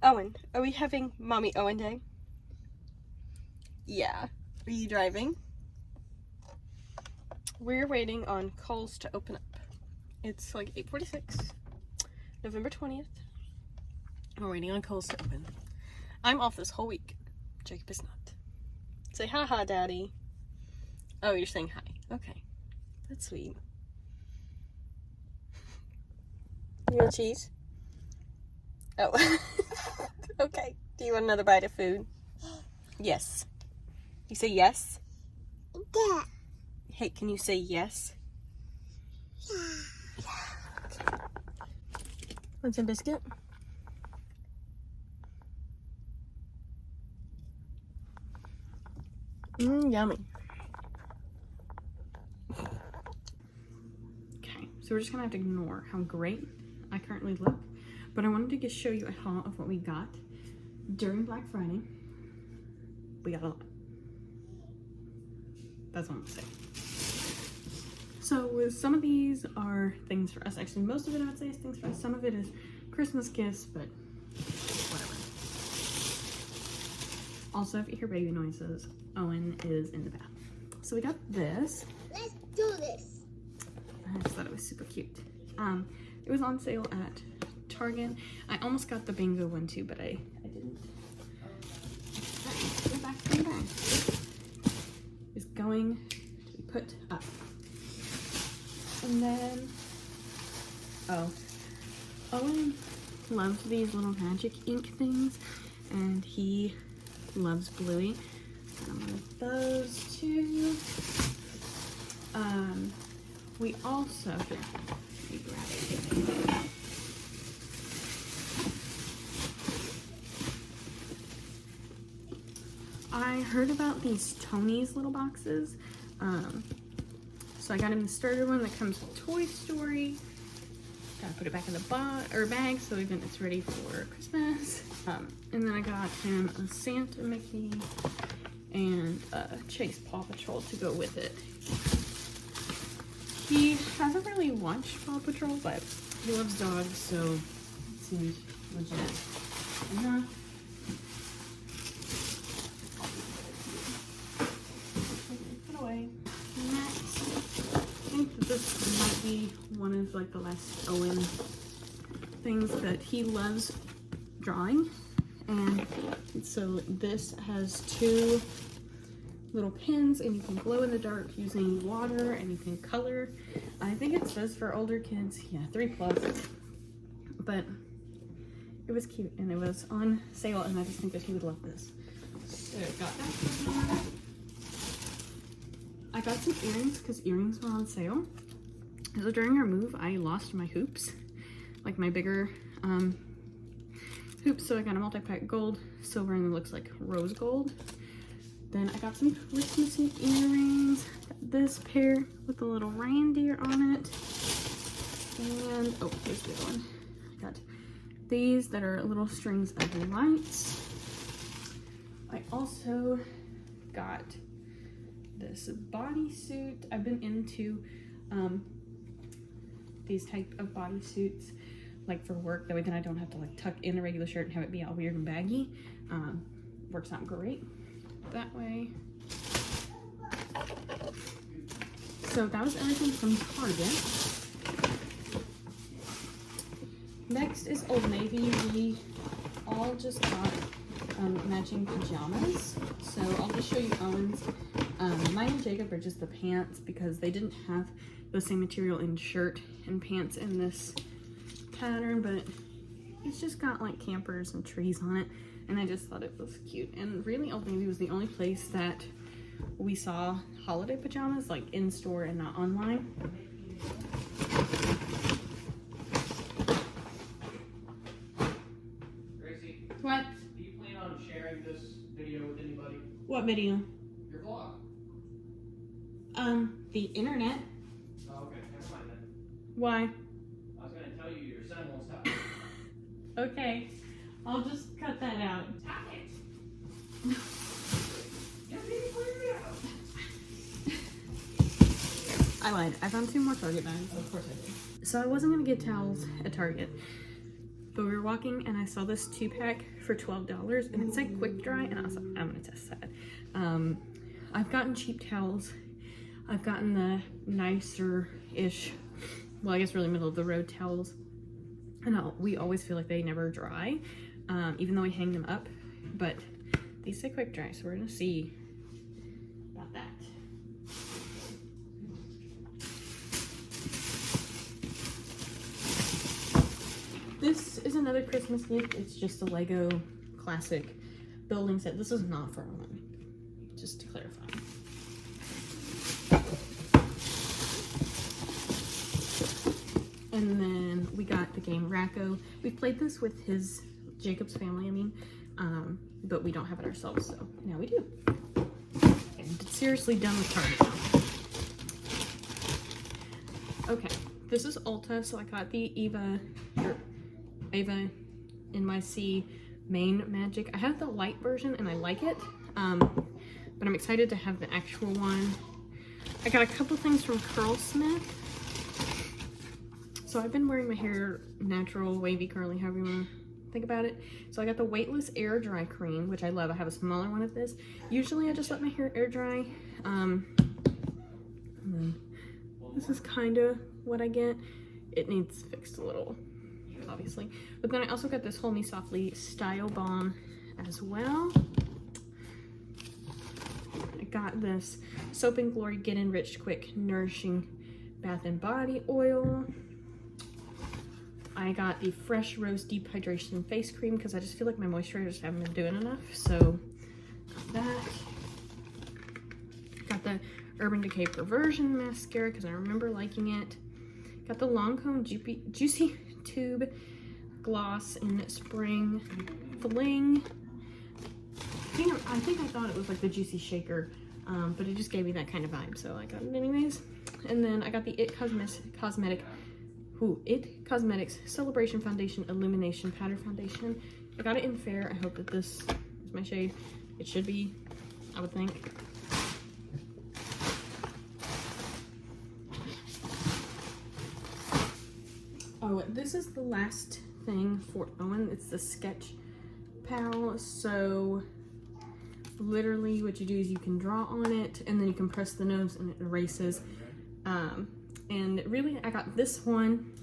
Owen, are we having Mommy Owen Day? Yeah. Are you driving? We're waiting on Kohl's to open up. It's like 8:46, November 20th. We're waiting on Kohl's to open. I'm off this whole week. Jacob is not. Say ha, Daddy. Oh, you're saying hi. Okay. That's sweet. You want cheese? Oh. Okay. Do you want another bite of food? Yes. You say yes? Yeah. Hey, can you say yes? Yeah. Okay. Want some biscuit? Yummy. Okay, so we're just gonna have to ignore how great I currently look, but I wanted to just show you a haul of what we got during Black Friday. We got a lot. That's what I'm gonna say. So some of these are things for us. Actually, most of it I would say is things for us. Some of it is Christmas gifts, but whatever. Also, if you hear baby noises, Owen is in the bath. So we got this. Let's do this. I just thought it was super cute. It was on sale at Target. I almost got the bingo one too, but I didn't. Go back to the bag. Is going to be put up. And then, Owen loves these little magic ink things, and he loves Bluey. So I'm with those two. We also, here, let me grab it. I heard about these Tony's little boxes. So I got him the starter one that comes with Toy Story. Gotta put it back in the bag so even it's ready for Christmas. And then I got him a Santa Mickey and a Chase Paw Patrol to go with it. He hasn't really watched Paw Patrol, but he loves dogs, so it seems legit enough. Put away. Next, I think that this might be one of like the last Owen things, that he loves drawing, and so this has two little pens, and you can glow in the dark using water, and you can color. I think it says for older kids, yeah, 3+, but it was cute and it was on sale, and I just think that he would love this. So I got that for him. I got some earrings because earrings were on sale. So during our move, I lost my hoops, like my bigger hoops. So I got a multi-pack gold, silver, and it looks like rose gold. Then I got some Christmassy earrings. Got this pair with a little reindeer on it. And, oh, here's the other one. I got these that are little strings of lights. I also got this bodysuit. I've been into these type of bodysuits, like for work. That way then I don't have to like tuck in a regular shirt and have it be all weird and baggy. Works out great that way. So that was everything from Target. Next is Old Navy. We all just got matching pajamas. So I'll just show you Owen's. Mine and Jacob are just the pants because they didn't have the same material in shirt and pants in this pattern, but it's just got like campers and trees on it, and I just thought it was cute. And really, Old Navy was the only place that we saw holiday pajamas, like in store and not online. Gracie, What? do you plan on sharing this video with anybody? What video? Your vlog. The internet. Oh, okay, never mind then. Why? I was gonna tell you your son won't stop. Okay, I'll just cut that out. Stop it! You're being weird out. I lied. I found 2 more Target bags. Of course I did. So I wasn't gonna get towels at Target, But we were walking and I saw this 2-pack for $12 and it said quick dry and I was like, I'm gonna test that. I've gotten cheap towels. I've gotten the nicer-ish, well, I guess really middle of the road towels. And we always feel like they never dry, even though we hang them up. But these say quick dry, so we're gonna see about that. This is another Christmas gift. It's just a Lego classic building set. This is not for Owen, just to clarify. And then we got the game Racco. We've played this with Jacob's family, I mean, but we don't have it ourselves, so now we do. I'm seriously done with Target now. Okay, this is Ulta, so I got the Ava NYC Main Magic. I have the light version and I like it, but I'm excited to have the actual one. I got a couple things from Curlsmith. So I've been wearing my hair natural, wavy, curly, however you want to think about it. So I got the Weightless Air Dry Cream, which I love. I have a smaller one of this. Usually I just let my hair air dry. And then this is kind of what I get. It needs fixed a little, obviously. But then I also got this Hold Me Softly Style Balm as well. I got this Soap and Glory Get Enriched Quick Nourishing Bath and Body Oil. I got the Fresh Rose Deep Hydration Face Cream because I just feel like my moisturizers haven't been doing enough. So, got that. Got the Urban Decay Perversion Mascara because I remember liking it. Got the Lancome Juicy Tube Gloss in Spring Fling. I think I thought it was like the Juicy Shaker, but it just gave me that kind of vibe, so I got it anyways. And then I got the It Cosmetics Celebration Foundation Illumination Powder Foundation. I got it in Fair. I hope that this is my shade. It should be, I would think. Oh, this is the last thing for Owen. It's the Sketch Pal. So literally what you do is you can draw on it and then you can press the nose and it erases. And really I got this one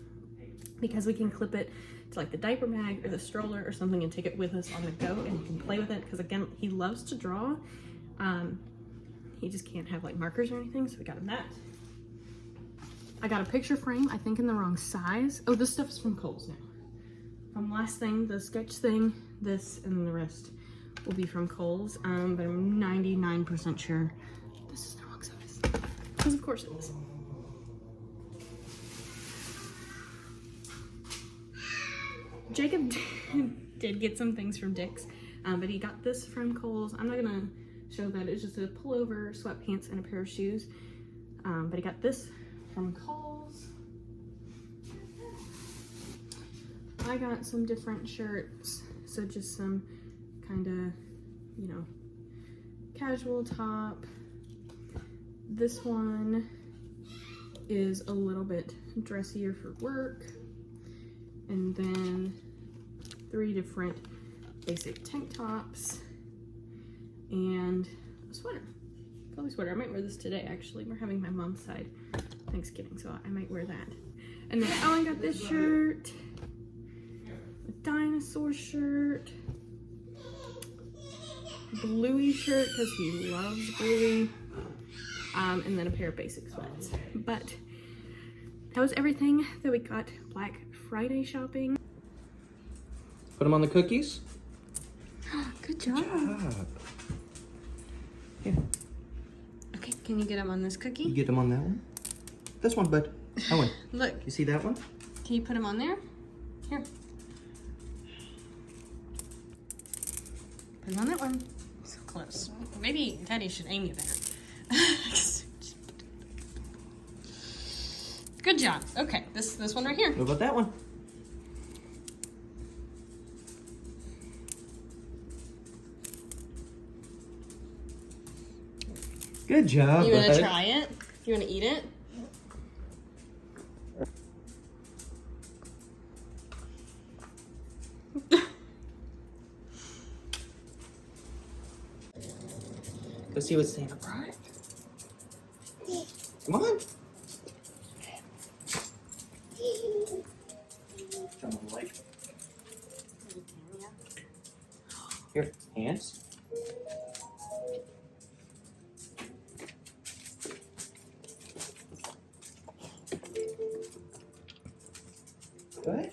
because we can clip it to like the diaper bag or the stroller or something and take it with us on the go and you can play with it because again he loves to draw. He just can't have like markers or anything, so we got him that. I got a picture frame, I think in the wrong size. Oh, this stuff is from Kohl's now. From last thing, the sketch thing, this, and then the rest will be from Kohl's. But I'm 99% sure this is the wrong size. Because of course it is. Jacob did get some things from Dick's, but he got this from Kohl's. I'm not gonna show that. It's just a pullover, sweatpants, and a pair of shoes. But he got this from Kohl's. I got some different shirts, so just some kind of, you know, casual top. This one is a little bit dressier for work. And then 3 different basic tank tops and a sweater. Probably sweater. I might wear this today actually. We're having my mom's side Thanksgiving, so I might wear that. And then Ellen got this shirt, a dinosaur shirt, Bluey shirt because he loves Bluey, and then a pair of basic sweats. But that was everything that we got Black Friday shopping. Put them on the cookies. Good job. Here. Okay, can you get them on this You cookie? get them on that one. This one, bud. Owen. Look, You see that one? can you put them on there? Here. Put them on that one. So close. Maybe Daddy should aim you there. Good job. Okay, this one right here. What about that one? Good job, You want bud. to try it? You want to eat it? Go see what Santa brought. Come on. Come on, like. Here, hands. Good.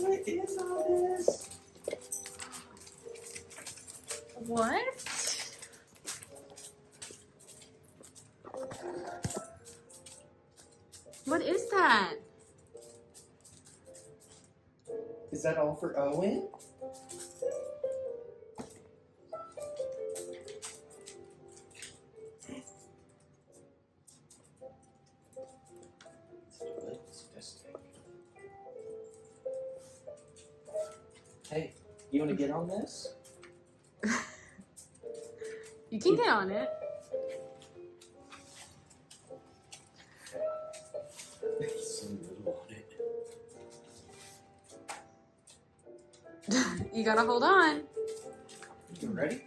What is all this? What? What is that? Is that all for Owen? Hey, you want to get on this? You can get on it. So little on it. You gotta hold on. You ready?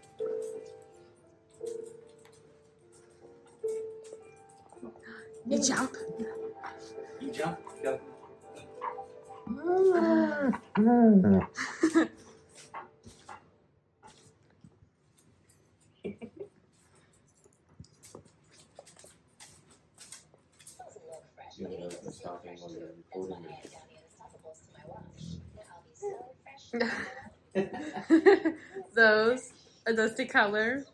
You jump. You jump. Go. You know, the stocking while you're recording it. Those are those the color.